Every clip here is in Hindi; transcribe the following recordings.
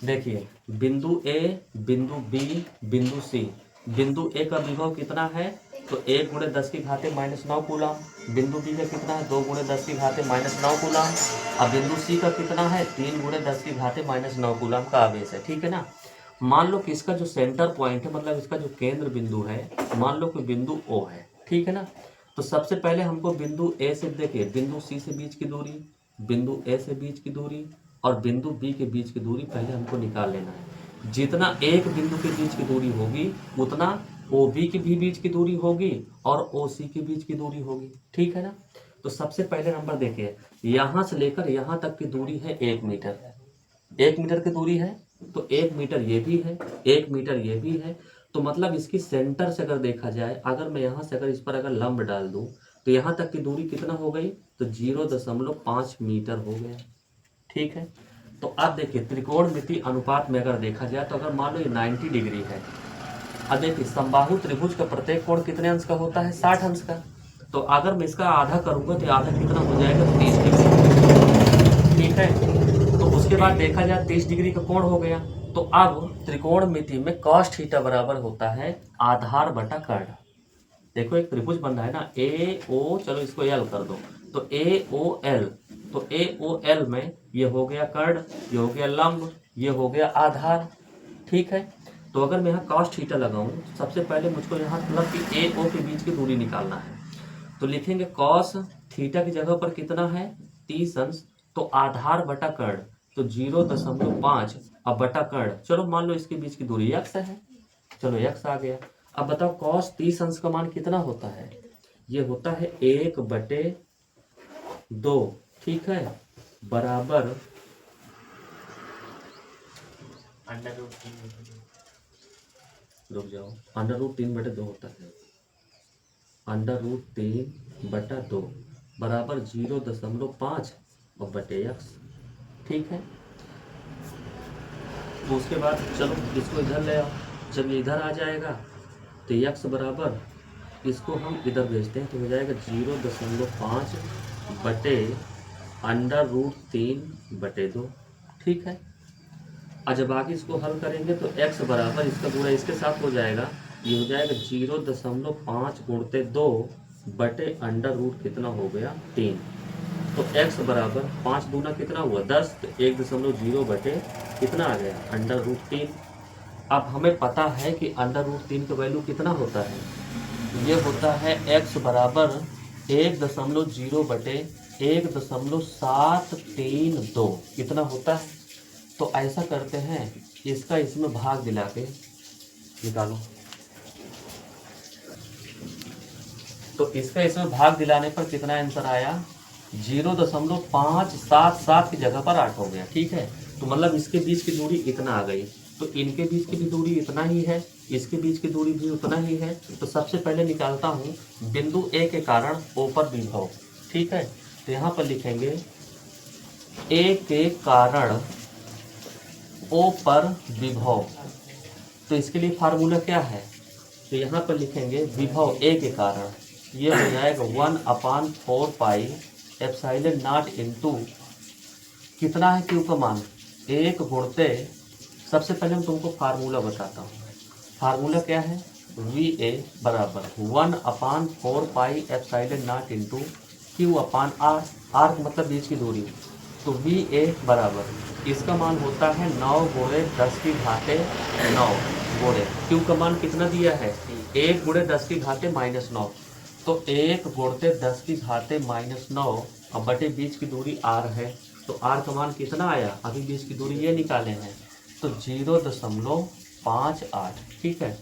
देखिए बिंदु ए, बिंदु बी, बिंदु सी। बिंदु ए का विभव कितना है? तो 1 × 10 की घाते -9 कूलम। बिंदु बी का कितना है? 2 × 10 की घाते -9 कूलम। अब बिंदु सी का कितना है? 3 × 10 की घाते -9 कूलम का आवेश है। ठीक है ना। मान लो कि इसका जो सेंटर पॉइंट है, मतलब इसका जो केंद्र बिंदु है, मान लो कि बिंदु ओ है। ठीक है ना। तो सबसे पहले हमको बिंदु ए से, देखिए बिंदु सी से बीच की दूरी, बिंदु ए से बीच की दूरी और बिंदु बी के बीच की दूरी पहले हमको निकाल लेना है। जितना एक बिंदु के बीच की दूरी होगी उतना ओ बी के भी बीच की दूरी होगी और ओ सी के बीच की दूरी होगी। ठीक है ना। तो सबसे पहले नंबर देखिए, यहाँ से लेकर यहाँ तक की दूरी है 1 मीटर। 1 मीटर की दूरी है, तो 1 मीटर ये भी है, 1 मीटर ये भी है। तो मतलब इसकी सेंटर से अगर देखा जाए, अगर मैं यहाँ से अगर इस पर अगर लंब डाल दूँ तो यहाँ तक की दूरी कितना हो गई? तो 0.5 मीटर हो गया। ठीक है। तो अब देखिए त्रिकोणमिति अनुपात में अगर देखा जाए, तो अगर मान लो ये 90 डिग्री है। अब देखिए समबाहु त्रिभुज का प्रत्येक कोण कितने अंश का होता है? 60 अंश का। तो अगर मैं इसका आधा करूंगा तो आधा कितना हो जाएगा? 30 डिग्री। ठीक है। तो उसके बाद देखा जाए 30 डिग्री का कोण हो गया। तो अब त्रिकोणमिति में cos थीटा बराबर होता है आधार बटा कर्ण। देखो एक त्रिभुज बन रहा है ना, ए ओ, चलो इसको एल कर दो, तो ए ओ एल। तो ए ओ एल में ये हो गया कर्ण, ये हो गया लंब, ये हो गया आधार। ठीक है। तो अगर मैं यहाँ cos थीटा लगाऊं, सबसे पहले मुझको यहाँ मतलब कि ए ओ के बीच की दूरी निकालना है। तो लिखेंगे cos थीटा की जगह पर कितना है? 30 अंश। तो आधार बटा कर्ण, तो 0.5 अब बटा कर्ण, चलो मान लो इसके बीच की दूरी x है। चलो x आ गया। अब बताओ cos 30 अंश का मान कितना होता है? ये होता है 1/2। ठीक है। बराबर रुक जाओ, √3/2 होता है। √3/2 बराबर 0.5 और बटे x। ठीक है। तो उसके बाद चलो इसको इधर ले आओ। जब ये इधर आ जाएगा तो x बराबर, इसको हम इधर भेजते हैं तो हो जाएगा 0.5 बटे √3/2। ठीक है। और जब आगे इसको हल करेंगे तो x बराबर, इसका गुणा इसके साथ हो जाएगा, ये हो जाएगा 0.5 गुणते 2 बटे √ कितना हो गया? 3। तो x बराबर 5 दूना कितना हुआ? 10। तो 1.0 बटे कितना आ गया? √3। अब हमें पता है कि √3 का वैल्यू कितना होता है? ये होता है x बराबर 1.0 बटे 1.732। कितना होता है? तो ऐसा करते हैं, इसका इसमें भाग दिला के निकालो। तो इसका इसमें भाग दिलाने पर कितना आंसर आया? 0.577 की जगह पर 8 हो गया। ठीक है। तो मतलब इसके बीच की दूरी इतना आ गई। तो इनके बीच की भी दूरी इतना ही है, इसके बीच की दूरी भी उतना ही है। तो सबसे पहले निकालता हूँ बिंदु ए के कारण ओ पर विभव। ठीक है। तो यहाँ पर लिखेंगे ए के कारण ओ पर विभव। तो इसके लिए फार्मूला क्या है? तो यहाँ पर लिखेंगे विभव ए के कारण, ये हो जाएगा 1/4 पाई एप्सिलॉन नॉट इनटू कितना है क्यू का मान? 1 गुणते, सबसे पहले मैं तुमको फार्मूला बताता हूँ। फार्मूला क्या है? वी ए बराबर 1/4 pi epsilon naught into Q/R। R मतलब बीच की दूरी। तो वी ए बराबर, इसका मान होता है 9 × 10 की घाते 9 गुणे, क्यू का मान कितना दिया है? 1 × 10 की घाते -9। तो 1 × 10 की घाते -9 और बटे बीच की दूरी r है। तो r का मान कितना आया? अभी बीच की दूरी ये निकाले हैं, तो 0.58। ठीक है।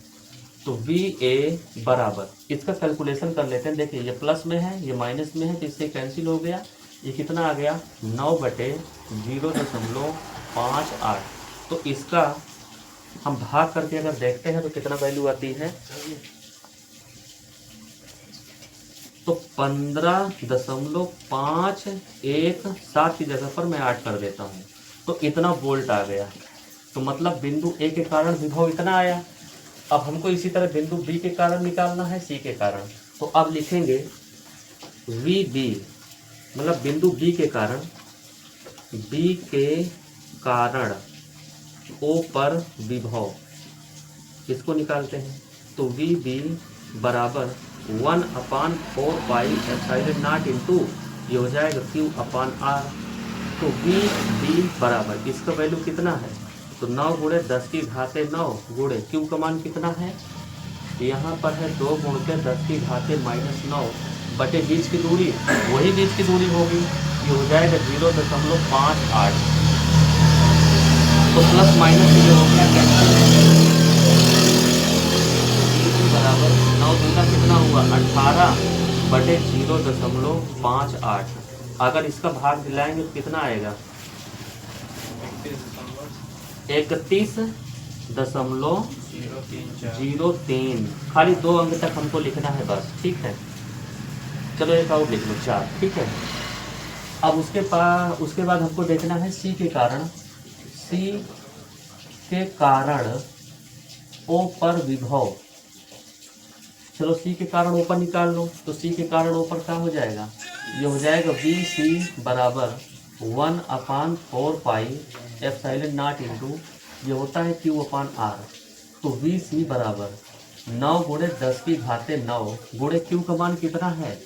तो वी ए बराबर, इसका कैलकुलेशन कर लेते हैं। देखिए ये प्लस में है, ये माइनस में है, तो इससे कैंसिल हो गया। ये कितना आ गया? 9/0.58। तो इसका हम भाग करके अगर देखते हैं तो कितना वैल्यू आती है? तो 15.517 की जगह पर मैं 8 कर देता हूँ, तो इतना वोल्ट आ गया। तो मतलब बिंदु ए के कारण विभव इतना आया। अब हमको इसी तरह बिंदु बी के कारण निकालना है, सी के कारण। तो अब लिखेंगे वी बी, मतलब बिंदु बी के कारण, बी के कारण ओ पर विभव, इसको निकालते हैं। तो वी बी बराबर 1/4 पाई एप्सिलॉन नॉट इंटू ये हो जाएगा क्यू अपान आर। तो वी बी बराबर इसका वैल्यू कितना है, तो 9 गुणे 10 की घाते 9 गुणे क्यू का मान कितना है, यहाँ पर है 2 गुणके 10 की घाते -9 बटे बीच की दूरी, वही बीच की दूरी होगी, ये हो जाएगा 0.58। तो प्लस माइनस ये हो गया कैंसिल, बराबर 9 दूना कितना हुआ 18 बटे 0.58। अगर इसका भाग दिलाएंगे तो कितना आएगा 31.03। खाली 2 अंक तक हमको लिखना है बस, ठीक है। चलो एक और लिख लो 4, ठीक है। अब उसके बाद हमको देखना है सी के कारण ओ पर विभव। चलो सी के कारण ओ पर निकाल लो, तो सी के कारण ओ पर क्या हो जाएगा, ये हो जाएगा बी सी बराबर 1/4 पाई एप्सिलॉन नॉट इंटू ये होता है क्यू अपान आर। तो वी सी बराबर 9 गुणे 10 की घाते 9 गुणे क्यू का मान कितना है,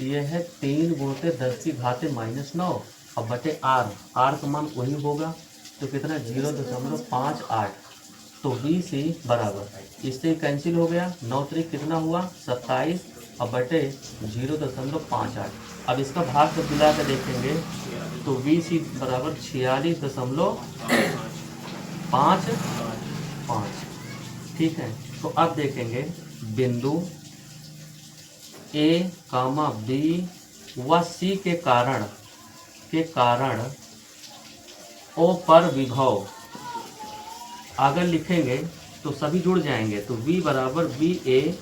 ये है 3 गुणे 10 की घाते -9 और बटे आर का मान वही होगा, तो कितना 0.58। तो वी सी बराबर इससे कैंसिल हो गया, 9 तरीक कितना हुआ 27 और बटे 0.58। अब इसका भाग जब मिला कर देखेंगे तो वी सी बराबर 46.55, ठीक है। तो अब देखेंगे बिंदु ए कामा बी व सी के कारण ओ पर विभव अगर लिखेंगे तो सभी जुड़ जाएंगे, तो v बराबर बी ए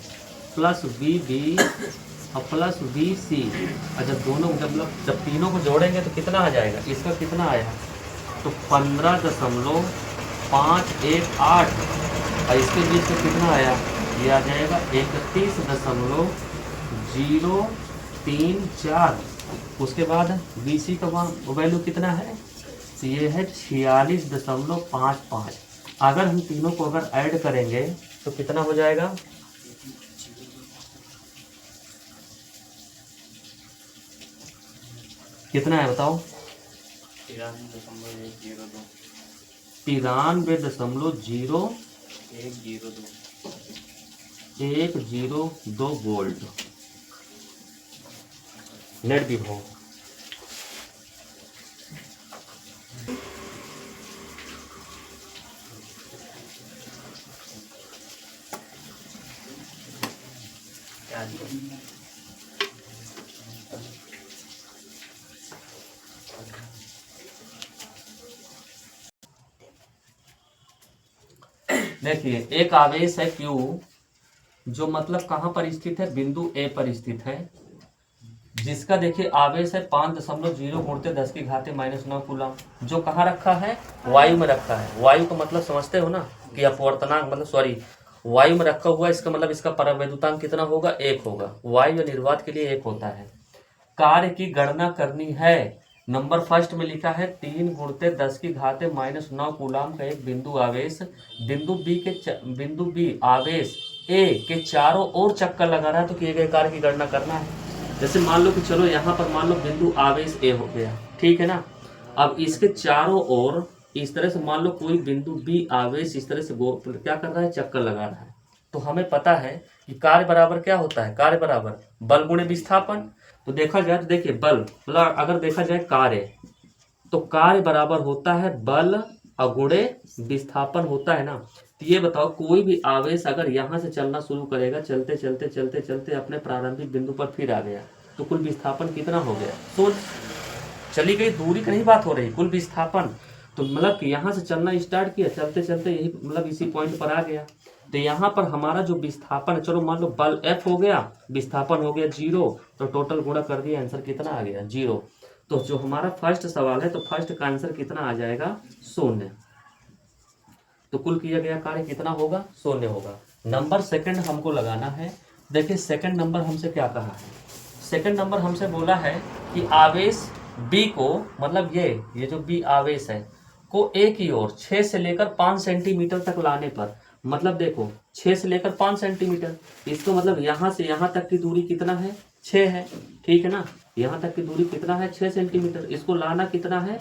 प्लस बी बी और प्लस बी सी, और जब तीनों को जोड़ेंगे तो कितना आ जाएगा, इसका कितना आया तो 15.518 और इसके बीच में कितना आया, ये आ जाएगा 31.034। उसके बाद बी सी का वैल्यू कितना है, तो ये है 46.55। अगर हम तीनों को अगर ऐड करेंगे तो कितना हो जाएगा, कितना है बताओ, 93.0102 वोल्ट नेट विभव। देखिए एक आवेश है Q जो मतलब कहाँ पर स्थित है, बिंदु A पर स्थित है, जिसका देखिए आवेश है 5.0 गुणित 10 की घाते -9 कूलम, जो कहाँ रखा है, वायु में रखा है। वायु का मतलब समझते हो ना कि अपवर्तनांक मतलब सॉरी वायु में रखा हुआ, इसका मतलब इसका परावैद्युतांक कितना होगा 1 होगा। वायु या निर्वात के लिए 1 होता है। कार्य की गणना करनी है, नंबर फर्स्ट में लिखा है 3 गुणित 10 की घाते -9 कूलम का एक बिंदु आवेश बिंदु बी आवेश ए के चारों ओर चक्कर लगा रहा है, तो किए गए कार्य की गणना करना है। जैसे मान लो कि चलो यहाँ पर मान लो बिंदु आवेश ए हो गया, ठीक है ना। अब इसके चारों ओर इस तरह से मान लो कोई बिंदु बी आवेश इस तरह से क्या कर रहा है, चक्कर लगा रहा है। तो हमें पता है कि कार्य बराबर क्या होता है, कार्य बराबर बल गुणे विस्थापन। तो देखा जाए तो देखिए बल मतलब अगर देखा जाए कार्य, तो कार्य बराबर होता है बल और गुणे विस्थापन होता है ना। तो ये बताओ कोई भी आवेश अगर यहाँ से चलना शुरू करेगा, चलते चलते चलते चलते अपने प्रारंभिक बिंदु पर फिर आ गया, तो कुल विस्थापन कितना हो गया, तो चली गई दूरी की नहीं बात हो रही, कुल विस्थापन। तो मतलब कि यहाँ से चलना स्टार्ट किया, चलते चलते यही मतलब इसी पॉइंट पर आ गया। तो यहाँ पर हमारा जो विस्थापन, चलो मान लो बल F हो गया, विस्थापन हो गया 0, तो टोटल गुणा कर दिया, आंसर कितना आ गया 0। तो जो हमारा फर्स्ट सवाल है, तो फर्स्ट का आंसर कितना आ जाएगा 0। तो कुल किया गया कार्य कितना होगा 0 होगा। नंबर सेकंड हमको लगाना है। देखिए सेकंड नंबर हमसे क्या कहा है, सेकंड नंबर हमसे बोला है कि आवेश B को मतलब ये जो B आवेश है को ए की ओर 6 से लेकर 5 सेंटीमीटर तक लाने पर, मतलब देखो 6 से लेकर 5 सेंटीमीटर, इसको मतलब यहाँ से यहाँ तक की दूरी कितना है, 6 है, ठीक है ना। यहाँ तक की दूरी कितना है, 6 सेंटीमीटर। इसको लाना कितना है,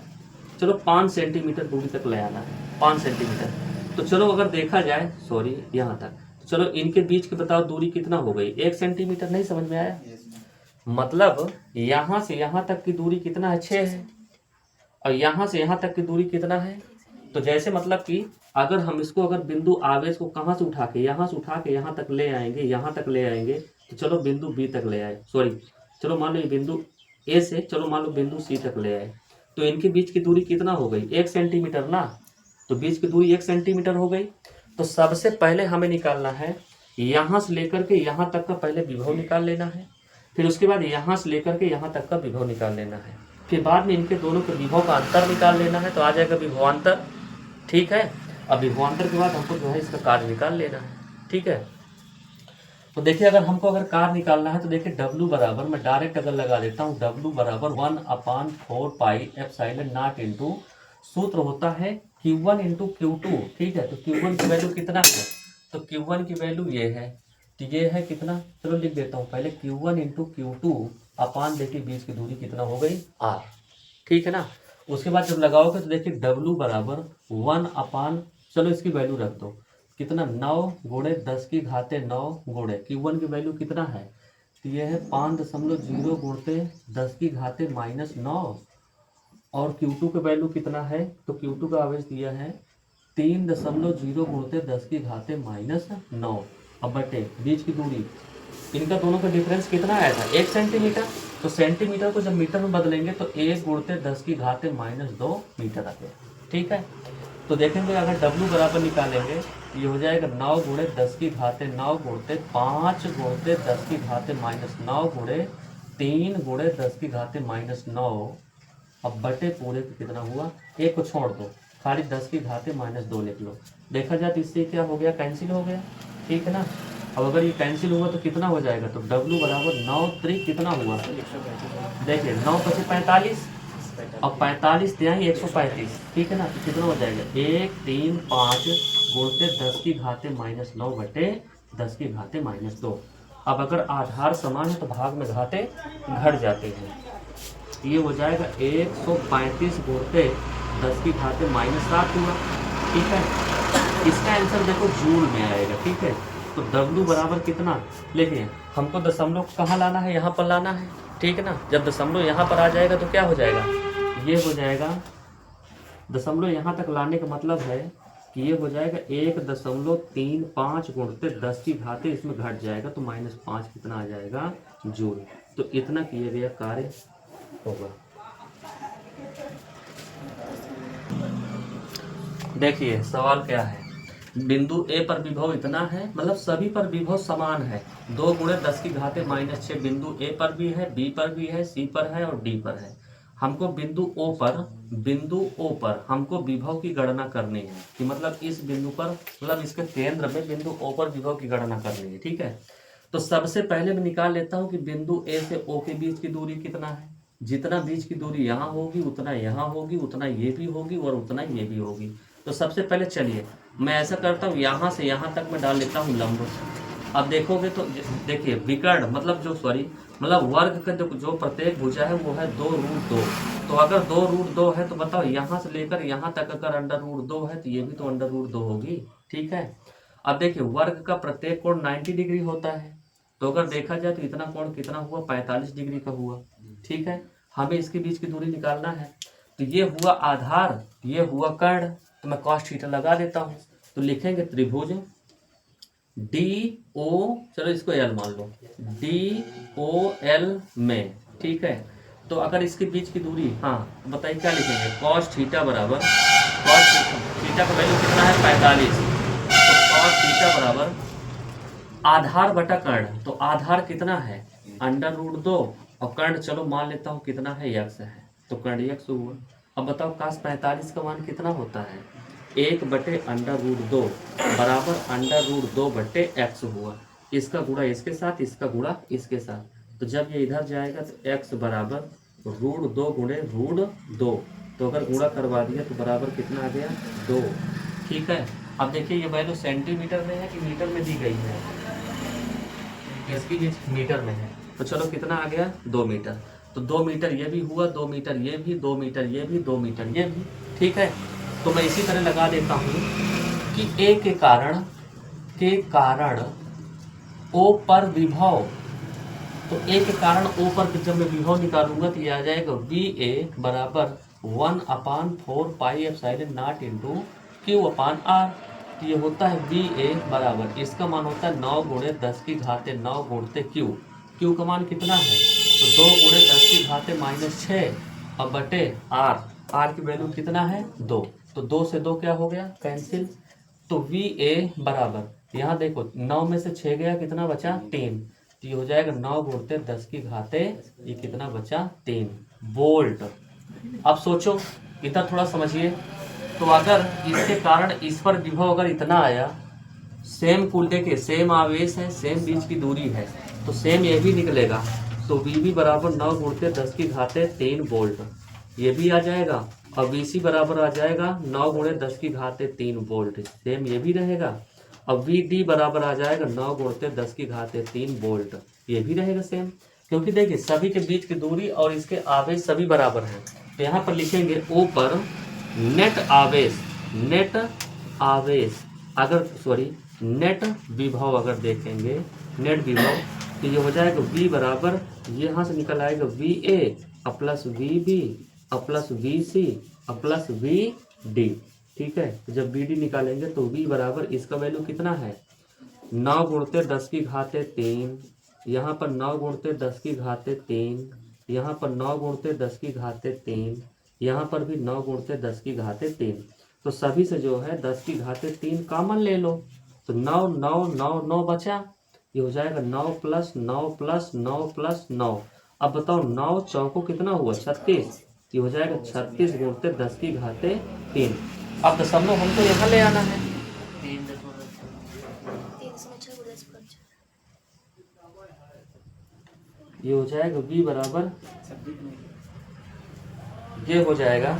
चलो 5 सेंटीमीटर दूरी तक ले आना है, 5 सेंटीमीटर। तो चलो अगर देखा जाए, सॉरी यहाँ तक, तो चलो इनके बीच की बताओ दूरी कितना हो गई, 1 सेंटीमीटर। नहीं समझ में आया? मतलब यहाँ से यहाँ तक की दूरी कितना है, 6 है, और यहाँ से यहाँ तक की दूरी कितना है। तो जैसे मतलब कि अगर हम इसको अगर बिंदु आवेश को कहाँ से उठा के, यहाँ से उठा के यहाँ तक ले आएंगे, यहाँ तक ले आएंगे, तो चलो बिंदु बी तक ले आए, सॉरी चलो मान लो ये बिंदु ए से, चलो मान लो बिंदु सी तक ले आए, तो इनके बीच की दूरी कितना हो गई, 1 सेंटीमीटर ना। तो बीच की दूरी 1 सेंटीमीटर हो गई। तो सबसे पहले हमें निकालना है, यहाँ से लेकर के यहाँ तक का पहले विभव निकाल लेना है, फिर उसके बाद यहाँ से लेकर के यहाँ तक का विभव निकाल लेना है, फिर बाद में इनके दोनों के विभव का अंतर निकाल लेना है, तो आ जाएगा विभवांतर, ठीक है। अब विभवांतर के बाद हमको जो है इसका कार्य निकाल लेना है, ठीक है। तो देखिए अगर हमको अगर कार्य निकालना है तो देखिए W बराबर, मैं डायरेक्ट अगर लगा देता हूँ, W बराबर 1/4 पाई एप्सिलॉन नॉट इंटू, सूत्र होता है Q1 इंटू Q2, ठीक है। तो Q1 की वैल्यू कितना है, तो Q1 की वैल्यू ये है, तो ये है कितना, चलो लिख देता हूँ पहले, Q1 इंटू Q2 अपान, देखिए बीच की दूरी कितना हो गई, R, ठीक है ना। उसके बाद जब लगाओगे तो देखिए W बराबर 1/, चलो इसकी वैल्यू रख दो, कितना, 9 गुणे 10 की घाते 9 गुणे Q1 की वैल्यू कितना है, तो ये है 5.0 गुणते 10 की घाते -9, और Q2 का वैल्यू कितना है, तो Q2 का आवेश दिया है 3.0 गुणते 10 की घाते -9। अब बटे बीच की दूरी, इनका दोनों का डिफरेंस कितना आया था, 1 सेंटीमीटर। तो सेंटीमीटर को जब मीटर में बदलेंगे तो 1 गुणते 10 की घाते -2 मीटर आ गया, ठीक है। तो देखेंगे अगर W बराबर निकालेंगे, ये हो जाएगा 9 गुणे 10 की घाते 9 गुणते 5 गुणते 10 की घाते -9 गुणे 3 गुणे 10 की घाते -9। अब बटे पूरे पे कितना हुआ, एक को छोड़ दो, खाली 10 की घाते -2 लिख लो। देखा जाए तो इससे क्या हो गया, कैंसिल हो गया, ठीक है ना। अब अगर ये कैंसिल हुआ तो कितना हो जाएगा, तो W बराबर 9 त्रिक कितना हुआ, देखिए 9 पचे 45, अब 45 तिहाई 135, ठीक है ना। तो कितना हो जाएगा, 1 3 5 गुणते 10 की घाते -9 बटे 10 की घाते -2। अब अगर आधार समान है तो भाग में घाते घट जाते हैं, ये हो जाएगा 135 गुणते 10 की घाते -7 हुआ, ठीक है। इसका आंसर देखो जूल में आएगा, ठीक है। तो W बराबर कितना, देखिए हमको दशमलव कहाँ लाना है, यहाँ पर लाना है, ठीक है ना। जब दशमलव यहाँ पर आ जाएगा तो क्या हो जाएगा, ये हो जाएगा, दशमलव यहाँ तक लाने का मतलब है कि ये हो जाएगा 1.35 गुणते 10 की घाते, इसमें घट जाएगा तो -5 कितना आ जाएगा, जूल। तो इतना किया गया कार्य होगा। देखिए सवाल क्या है, बिंदु ए पर विभव इतना है, मतलब सभी पर विभव समान है, 2 गुणे 10 की घाते -6 बिंदु ए पर भी है, बी पर भी है, सी पर है और डी पर है। हमको बिंदु ओ पर हमको विभव की गणना करनी है, कि मतलब इस बिंदु पर, मतलब इसके केंद्र में बिंदु ओ पर विभव की गणना करनी है, ठीक है। तो सबसे पहले मैं निकाल लेता हूँ कि बिंदु ए से ओ के बीच की दूरी कितना है, जितना बीच की दूरी यहाँ होगी उतना यहाँ होगी, उतना ये भी होगी और उतना ये भी होगी। तो सबसे पहले चलिए मैं ऐसा करता हूँ, यहाँ से यहाँ तक मैं डाल लेता हूँ लंब। अब देखोगे तो देखिए विकर्ण मतलब मतलब वर्ग का जो प्रत्येक भुजा है वो है 2√2। तो अगर 2√2 है तो बताओ यहाँ से लेकर यहाँ तक अगर √2 है तो ये भी तो √2 होगी, ठीक है। अब देखिए वर्ग का प्रत्येक कोण 90 डिग्री होता है, तो अगर देखा जाए तो इतना कोण कितना हुआ, 45 डिग्री का हुआ, ठीक है। हमें इसके बीच की दूरी निकालना है, तो ये हुआ आधार, ये हुआ कर्ण, तो मैं cos थीटा लगा देता हूँ। तो लिखेंगे त्रिभुज DO, चलो इसको L मान लो, DOL में, ठीक है। तो अगर इसके बीच की दूरी, हाँ बताइए क्या लिखेंगे, cos थीटा बराबर, cos थीटा का वैल्यू कितना है 45, तो cos थीटा बराबर आधार बटा कर्ण, तो आधार कितना है √2 और कर्ण चलो मान लेता हूँ कितना है, x है, तो कर्ण x हुआ। अब बताओ cos 45 का मान कितना होता है, 1 बटे √2 बराबर √2 बटे x हुआ। इसका गुणा इसके साथ, इसका गुणा इसके साथ, तो जब ये इधर जाएगा तो x बराबर √2 गुणे √2, तो अगर गुणा करवा दिया तो बराबर कितना आ गया 2। ठीक है, अब देखिए ये वैल्यू सेंटीमीटर में है कि मीटर में दी गई है, इसकी भी मीटर में है, तो चलो कितना आ गया 2 मीटर। तो 2 मीटर ये भी हुआ, 2 मीटर ये भी, 2 मीटर ये भी, 2 मीटर ये भी। ठीक है, तो मैं इसी तरह लगा देता हूँ कि ए के कारण ओ पर विभव, तो ए के कारण ओ पर जब मैं विभव निकालूंगा तो ये आ जाएगा वी ए बराबर 1/4 pi epsilon naught into Q upon R. तो ये होता है वी ए बराबर, इसका मान होता है 9 गुणे 10 की घाते 9 गुणते क्यू। क्यू का मान कितना है, तो 2 गुणे 10 की घाते -6 अब बटे आर। आर की वैल्यू कितना है 2, तो 2 से 2 क्या हो गया कैंसिल। तो वी ए बराबर, यहाँ देखो 9 में से 6 गया, कितना बचा 3, तो ये हो जाएगा 9 गुणते 10 की घाते, ये कितना बचा 3 वोल्ट। अब सोचो इधर थोड़ा समझिए, तो अगर इसके कारण इस पर विभव अगर इतना आया, सेम कुल देखिए सेम आवेश है, सेम बीच की दूरी है, तो सेम ये भी निकलेगा। तो वी बी बराबर 9 गुणते 10 की घाते 3 वोल्ट, ये भी आ जाएगा। और वी सी बराबर आ जाएगा 9 गुणे 10 की घाते 3 वोल्ट, सेम ये भी रहेगा। अब वी डी बराबर आ जाएगा 9 गुणते 10 की घाते 3 वोल्ट, ये भी रहेगा सेम, क्योंकि देखिए सभी के बीच की दूरी और इसके आवेश सभी बराबर हैं। तो यहाँ पर लिखेंगे ओ पर नेट आवेश अगर नेट विभव अगर देखेंगे, नेट विभव, तो ये हो जाएगा V बराबर, यहाँ से निकल आएगा V A plus V B plus V C plus V D. ठीक है, जब वी डी निकालेंगे तो V बराबर, इसका वैल्यू कितना है 9 गुणते 10 की घाते 3, यहाँ पर 9 गुणते 10 की घाते 3, यहाँ पर 9 गुणते 10 की घाते 3, यहाँ पर भी 9 गुणते 10 की घाते 3। तो सभी से जो है 10 की घाते 3 कॉमन ले लो, तो 9 9 9 9 बचा, ये हो जाएगा 9 प्लस 9 प्लस 9 प्लस 9। अब बताओ 9 चौको कितना हुआ 36, ये हो जाएगा 36 गुणते 10 की घाते 3। अब दशमलव हमको यहाँ ले आना है, ये हो जाएगा v बराबर, ये हो जाएगा,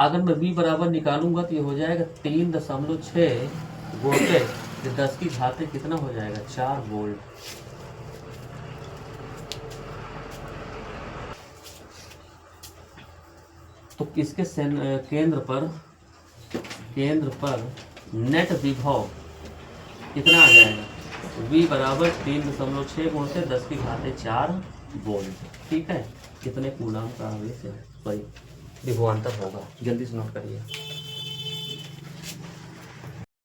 अगर मैं v बराबर निकालूंगा तो ये हो जाएगा 3.6 गुणते 10 की घाते कितना हो जाएगा 4 वोल्ट। तो किसके केंद्र पर नेट विभव कितना आ जाएगा, V बराबर 3.6 गुणते 10 की घाते 4 वोल्ट। ठीक है, कितने कूलाम का आवेश है, सॉरी विभवांतर होगा, जल्दी से नोट करिए।